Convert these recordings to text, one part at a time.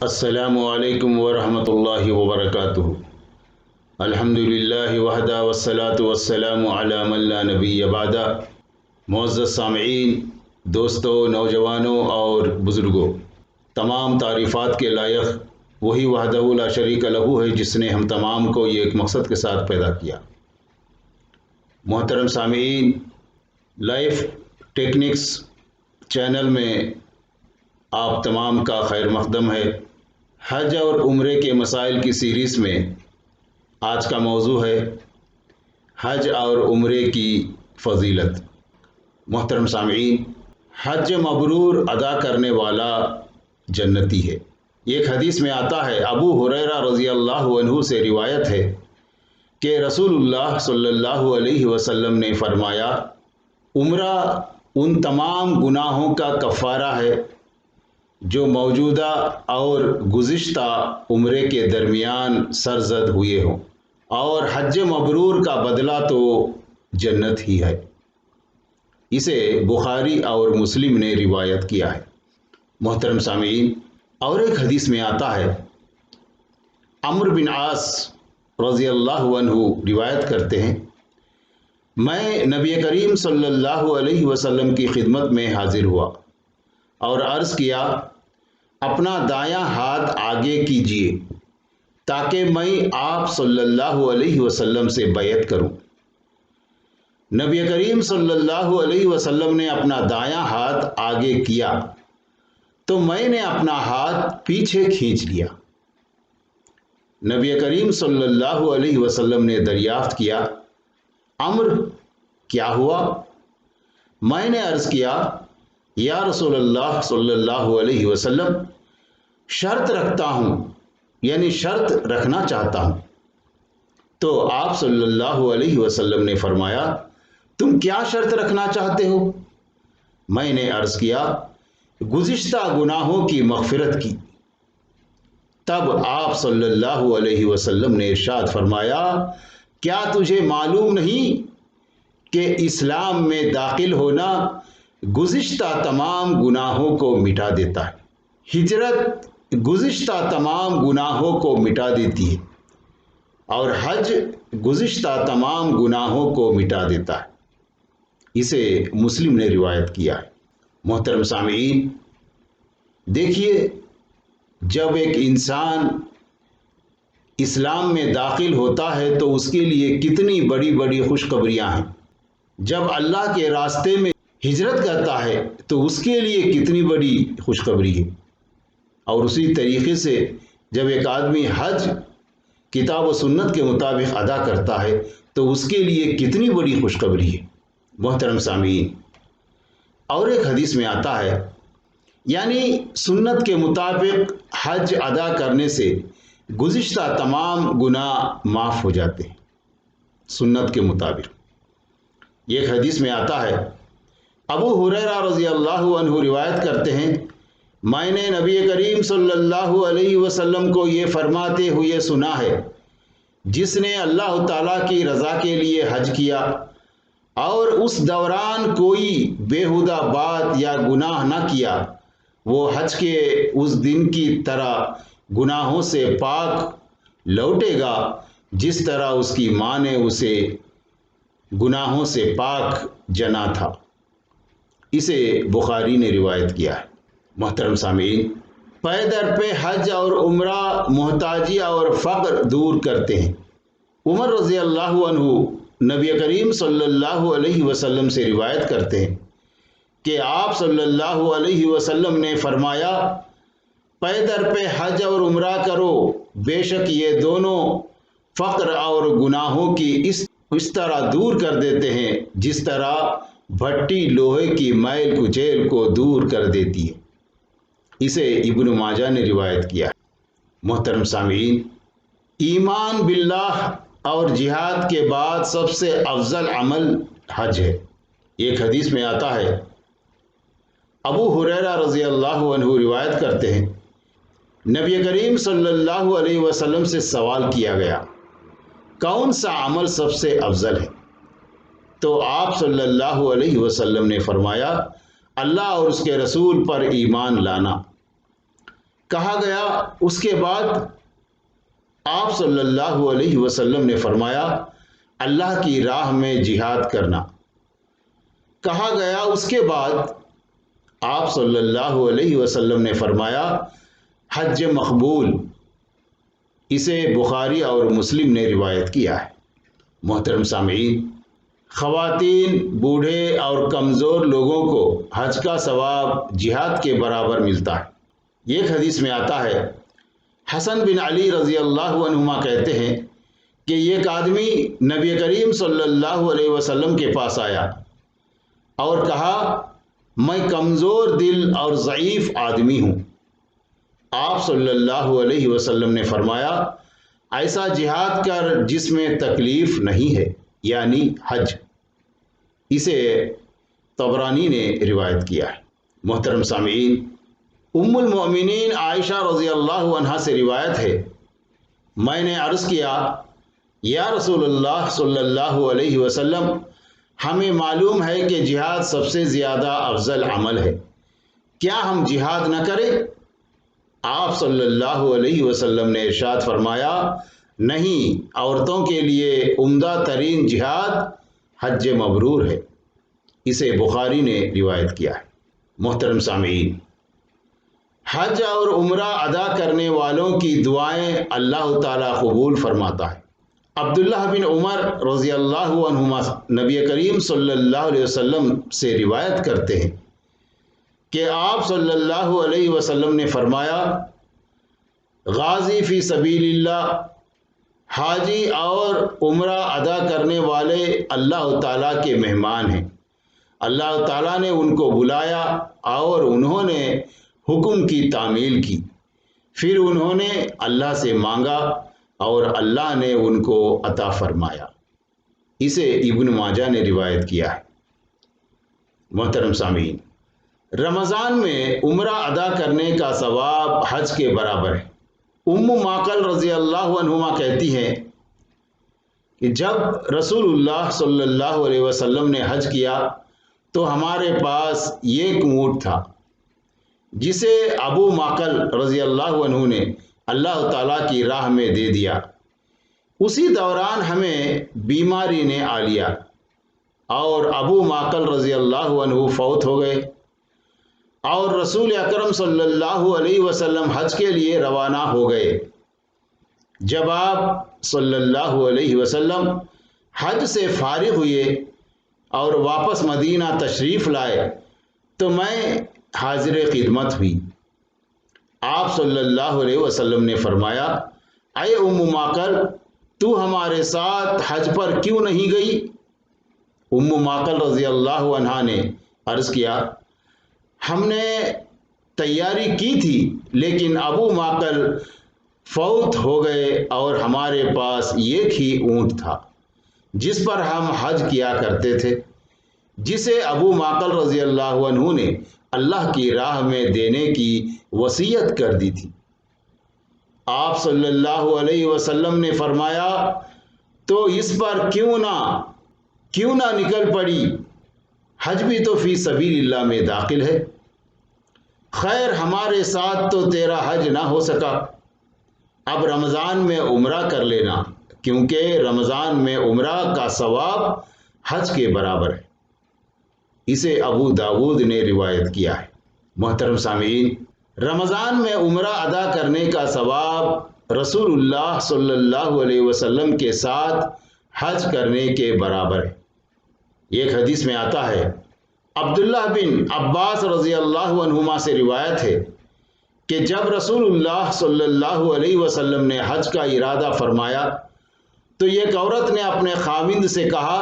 السلام علیکم ورحمۃ اللہ وبرکاتہ۔ الحمدللہ وحدہ والصلاة والسلام علی من لا نبی بعدہ۔ معزز سامعین، دوستوں، نوجوانوں اور بزرگوں، تمام تعریفات کے لائق وہی وحدہ لا شریک لہ ہے جس نے ہم تمام کو یہ ایک مقصد کے ساتھ پیدا کیا۔ محترم سامعین، لائف ٹیکنکس چینل میں آپ تمام کا خیر مقدم ہے۔ حج اور عمرے کے مسائل کی سیریز میں آج کا موضوع ہے حج اور عمرے کی فضیلت۔ محترم سامعین، حج مبرور ادا کرنے والا جنتی ہے۔ ایک حدیث میں آتا ہے، ابو ہریرہ رضی اللہ عنہ سے روایت ہے کہ رسول اللہ صلی اللہ علیہ وسلم نے فرمایا، عمرہ ان تمام گناہوں کا کفارہ ہے جو موجودہ اور گزشتہ عمرے کے درمیان سرزد ہوئے ہوں، اور حج مبرور کا بدلہ تو جنت ہی ہے۔ اسے بخاری اور مسلم نے روایت کیا ہے۔ محترم سامعین، اور ایک حدیث میں آتا ہے، عمرو بن عاص رضی اللہ عنہ روایت کرتے ہیں، میں نبی کریم صلی اللہ علیہ وسلم کی خدمت میں حاضر ہوا اور عرض کیا، اپنا دایاں ہاتھ آگے کیجیے تاکہ میں آپ صلی اللہ علیہ وسلم سے بیعت کروں۔ نبی کریم صلی اللہ علیہ وسلم نے اپنا دایاں ہاتھ آگے کیا تو میں نے اپنا ہاتھ پیچھے کھینچ لیا۔ نبی کریم صلی اللہ علیہ وسلم نے دریافت کیا، عمرو کیا ہوا؟ میں نے عرض کیا، یا رسول اللہ صلی اللہ علیہ وسلم، شرط رکھتا ہوں، یعنی شرط رکھنا چاہتا ہوں۔ تو آپ صلی اللہ علیہ وسلم نے فرمایا، تم کیا شرط رکھنا چاہتے ہو؟ میں نے عرض کیا، گزشتہ گناہوں کی مغفرت کی۔ تب آپ صلی اللہ علیہ وسلم نے ارشاد فرمایا، کیا تجھے معلوم نہیں کہ اسلام میں داخل ہونا گزشتہ تمام گناہوں کو مٹا دیتا ہے؟ ہجرت گزشتہ تمام گناہوں کو مٹا دیتی ہے اور حج گزشتہ تمام گناہوں کو مٹا دیتا ہے۔ اسے مسلم نے روایت کیا ہے۔ محترم سامعین، دیکھیے، جب ایک انسان اسلام میں داخل ہوتا ہے تو اس کے لیے کتنی بڑی بڑی خوشخبریاں ہیں۔ جب اللہ کے راستے میں ہجرت کرتا ہے تو اس کے لیے کتنی بڑی خوشخبری ہے، اور اسی طریقے سے جب ایک آدمی حج کتاب و سنت کے مطابق ادا کرتا ہے تو اس کے لیے کتنی بڑی خوشخبری ہے۔ محترم سامعین، اور ایک حدیث میں آتا ہے، یعنی سنت کے مطابق حج ادا کرنے سے گزشتہ تمام گناہ معاف ہو جاتے ہیں۔ سنت کے مطابق ایک حدیث میں آتا ہے، ابو ہریرہ رضی اللہ عنہ روایت کرتے ہیں، میں نے نبی کریم صلی اللہ علیہ وسلم کو یہ فرماتے ہوئے سنا ہے، جس نے اللہ تعالیٰ کی رضا کے لیے حج کیا اور اس دوران کوئی بیہودہ بات یا گناہ نہ کیا، وہ حج کے اس دن کی طرح گناہوں سے پاک لوٹے گا جس طرح اس کی ماں نے اسے گناہوں سے پاک جنا تھا۔ اسے بخاری نے روایت کیا ہے۔ محترم سامعین، پے در پہ حج اور عمرہ محتاجی اور فقر دور کرتے ہیں۔ عمر رضی اللہ عنہ نبی کریم صلی اللہ علیہ وسلم سے روایت کرتے ہیں کہ آپ صلی اللہ علیہ وسلم نے فرمایا، پے در پہ حج اور عمرہ کرو، بے شک یہ دونوں فقر اور گناہوں کی اس طرح دور کر دیتے ہیں جس طرح بھٹی لوہے کی میل کچیل کو دور کر دیتی ہے۔ اسے ابن ماجہ نے روایت کیا ہے۔ محترم سامعین، ایمان باللہ اور جہاد کے بعد سب سے افضل عمل حج ہے۔ ایک حدیث میں آتا ہے، ابو ہریرہ رضی اللہ عنہ روایت کرتے ہیں، نبی کریم صلی اللہ علیہ وسلم سے سوال کیا گیا، کون سا عمل سب سے افضل ہے؟ تو آپ صلی اللہ علیہ وسلم نے فرمایا، اللہ اور اس کے رسول پر ایمان لانا۔ کہا گیا اس کے بعد آپ صلی اللہ علیہ وسلم نے فرمایا اللہ کی راہ میں جہاد کرنا۔ کہا گیا اس کے بعد آپ صلی اللہ علیہ وسلم نے فرمایا حج مقبول۔ اسے بخاری اور مسلم نے روایت کیا ہے۔ محترم سامعین، خواتین، بوڑھے اور کمزور لوگوں کو حج کا ثواب جہاد کے برابر ملتا ہے۔ ایک حدیث میں آتا ہے، حسن بن علی رضی اللہ عنہما کہتے ہیں کہ ایک آدمی نبی کریم صلی اللہ علیہ وسلم کے پاس آیا اور کہا میں کمزور دل اور ضعیف آدمی ہوں۔ آپ صلی اللہ علیہ وسلم نے فرمایا ایسا جہاد کر جس میں تکلیف نہیں ہے، یعنی حج۔ اسے طبرانی نے روایت کیا ہے۔ محترم سامعین، ام المؤمنین عائشہ رضی اللہ عنہا سے روایت ہے، میں نے عرض کیا یا رسول اللہ صلی اللہ علیہ وسلم، ہمیں معلوم ہے کہ جہاد سب سے زیادہ افضل عمل ہے، کیا ہم جہاد نہ کریں؟ آپ صلی اللہ علیہ وسلم نے ارشاد فرمایا نہیں، عورتوں کے لیے عمدہ ترین جہاد حج مبرور ہے۔ اسے بخاری نے روایت کیا ہے۔ محترم سامعین، حج اور عمرہ ادا کرنے والوں کی دعائیں اللہ تعالیٰ قبول فرماتا ہے۔ عبداللہ بن عمر رضی اللہ عنہما نبی کریم صلی اللہ علیہ وسلم سے روایت کرتے ہیں کہ آپ صلی اللہ علیہ وسلم نے فرمایا غازی فی سبیل اللہ، حاجی اور عمرہ ادا کرنے والے اللہ تعالیٰ کے مہمان ہیں۔ اللہ تعالیٰ نے ان کو بلایا اور انہوں نے حکم کی تعمیل کی، پھر انہوں نے اللہ سے مانگا اور اللہ نے ان کو عطا فرمایا۔ اسے ابن ماجہ نے روایت کیا ہے۔ محترم سامعین، رمضان میں عمرہ ادا کرنے کا ثواب حج کے برابر ہے۔ ام معقل رضی اللہ عنہما کہتی ہیں کہ جب رسول اللہ صلی اللہ علیہ وسلم نے حج کیا تو ہمارے پاس ایک اونٹ تھا جسے ابو معقل رضی اللہ عنہ نے اللہ تعالیٰ کی راہ میں دے دیا۔ اسی دوران ہمیں بیماری نے آ لیا اور ابو معقل رضی اللہ عنہ فوت ہو گئے اور رسول اکرم صلی اللہ علیہ وسلم حج کے لیے روانہ ہو گئے۔ جب آپ صلی اللہ علیہ وسلم حج سے فارغ ہوئے اور واپس مدینہ تشریف لائے تو میں حاضر خدمت ہوئی۔ آپ صلی اللہ علیہ وسلم نے فرمایا اے ام معقل، تو ہمارے ساتھ حج پر کیوں نہیں گئی؟ ام معقل رضی اللہ عنہا نے عرض کیا ہم نے تیاری کی تھی لیکن ابو معقل فوت ہو گئے اور ہمارے پاس ایک ہی اونٹ تھا جس پر ہم حج کیا کرتے تھے، جسے ابو معقل رضی اللہ عنہ نے اللہ کی راہ میں دینے کی وصیت کر دی تھی۔ آپ صلی اللہ علیہ وسلم نے فرمایا تو اس پر کیوں نہ نکل پڑی، حج بھی تو فی سبیل اللہ میں داخل ہے۔ خیر ہمارے ساتھ تو تیرا حج نہ ہو سکا، اب رمضان میں عمرہ کر لینا، کیونکہ رمضان میں عمرہ کا ثواب حج کے برابر ہے۔ اسے ابو داود نے روایت کیا ہے۔ محترم سامعین، رمضان میں عمرہ ادا کرنے کا ثواب رسول اللہ صلی اللہ علیہ وسلم کے ساتھ حج کرنے کے برابر ہے۔ ایک حدیث میں آتا ہے، عبداللہ بن عباس رضی اللہ عنہما سے روایت ہے کہ جب رسول اللہ صلی اللہ علیہ وسلم نے حج کا ارادہ فرمایا تو ایک عورت نے اپنے خاوند سے کہا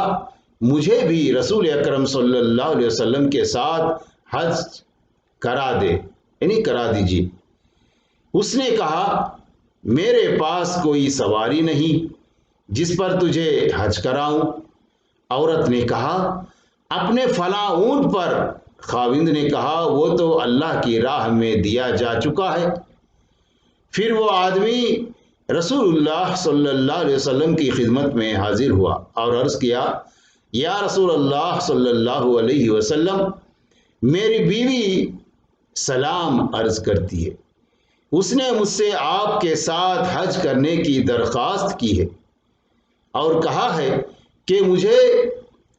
مجھے بھی رسول اکرم صلی اللہ علیہ وسلم کے ساتھ حج کرا دیجیے۔ اس نے کہا میرے پاس کوئی سواری نہیں جس پر تجھے حج کراؤں۔ عورت نے کہا اپنے فلاں اونٹ پر۔ خاوند نے کہا وہ تو اللہ کی راہ میں دیا جا چکا ہے۔ پھر وہ آدمی رسول اللہ صلی اللہ علیہ وسلم کی خدمت میں حاضر ہوا اور عرض کیا یا رسول اللہ صلی اللہ علیہ وسلم، میری بیوی سلام عرض کرتی ہے، اس نے مجھ سے آپ کے ساتھ حج کرنے کی درخواست کی ہے اور کہا ہے کہ مجھے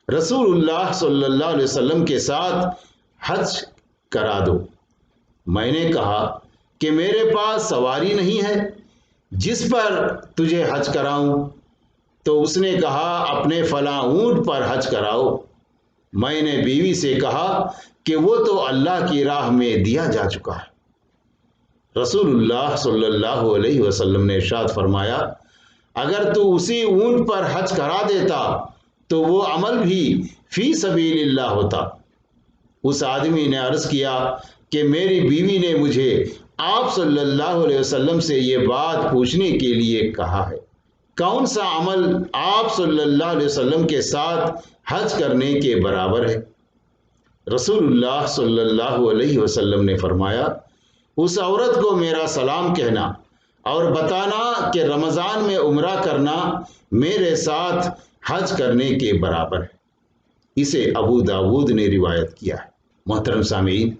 رسول اللہ صلی اللہ علیہ وسلم کے ساتھ حج کرا دو۔ میں نے کہا کہ میرے پاس سواری نہیں ہے جس پر تجھے حج کراؤں۔ تو اس نے کہا اپنے فلاں اونٹ پر حج کراؤ۔ میں نے بیوی سے کہا کہ وہ تو اللہ کی راہ میں دیا جا چکا ہے۔ رسول اللہ صلی اللہ علیہ وسلم نے ارشاد فرمایا اگر تو اسی اونٹ پر حج کرا دیتا تو وہ عمل بھی فی سبیل اللہ ہوتا۔ اس آدمی نے عرض کیا کہ میری بیوی نے مجھے آپ صلی اللہ علیہ وسلم سے یہ بات پوچھنے کے لیے کہا ہے، کون سا عمل آپ صلی اللہ علیہ وسلم کے ساتھ حج کرنے کے برابر ہے؟ رسول اللہ صلی اللہ علیہ وسلم نے فرمایا اس عورت کو میرا سلام کہنا اور بتانا کہ رمضان میں عمرہ کرنا میرے ساتھ حج کرنے کے برابر ہے۔ اسے ابو داود نے روایت کیا ہے۔ محترم سامعین،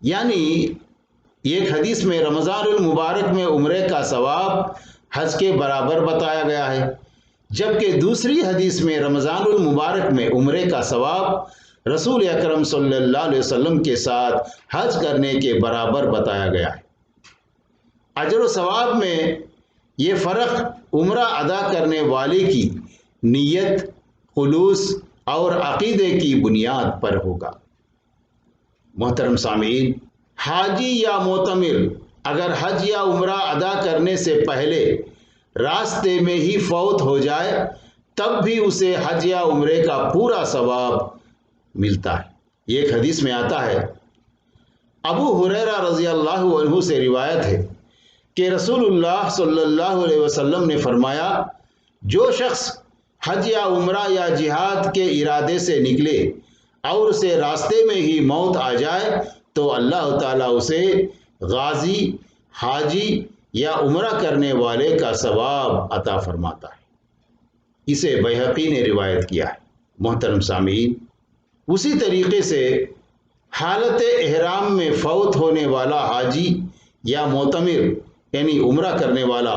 یعنی ایک حدیث میں رمضان المبارک میں عمرے کا ثواب حج کے برابر بتایا گیا ہے، جبکہ دوسری حدیث میں رمضان المبارک میں عمرے کا ثواب رسول اکرم صلی اللہ علیہ وسلم کے ساتھ حج کرنے کے برابر بتایا گیا ہے۔ اجر و ثواب میں یہ فرق عمرہ ادا کرنے والے کی نیت، خلوص اور عقیدے کی بنیاد پر ہوگا۔ محترم سامعین، حاجی یا معتمر اگر حج یا عمرہ ادا کرنے سے پہلے راستے میں ہی فوت ہو جائے تب بھی اسے حج یا عمرے کا پورا ثواب ملتا ہے۔ ایک حدیث میں آتا ہے، ابو ہریرہ رضی اللہ عنہ سے روایت ہے کہ رسول اللہ صلی اللہ علیہ وسلم نے فرمایا جو شخص حج یا عمرہ یا جہاد کے ارادے سے نکلے اور اسے راستے میں ہی موت آ جائے تو اللہ تعالیٰ اسے غازی، حاجی یا عمرہ کرنے والے کا ثواب عطا فرماتا ہے۔ اسے بیہقی نے روایت کیا ہے۔ محترم سامعین، اسی طریقے سے حالت احرام میں فوت ہونے والا حاجی یا معتمر یعنی عمرہ کرنے والا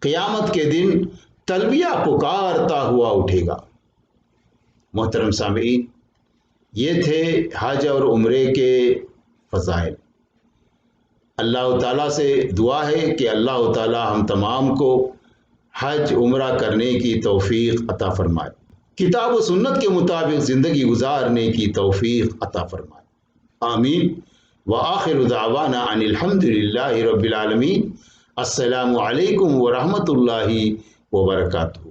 قیامت کے دن تلبیہ پکارتا ہوا اٹھے گا۔ محترم سامعین، یہ تھے حج اور عمرے کے فضائل۔ اللہ تعالیٰ سے دعا ہے کہ اللہ تعالیٰ ہم تمام کو حج عمرہ کرنے کی توفیق عطا فرمائے، کتاب و سنت کے مطابق زندگی گزارنے کی توفیق عطا فرمائے، آمین۔ وآخر دعوانا ان الحمد للہ رب العالمین۔ السلام علیکم ورحمۃ اللہ وبرکاتہ۔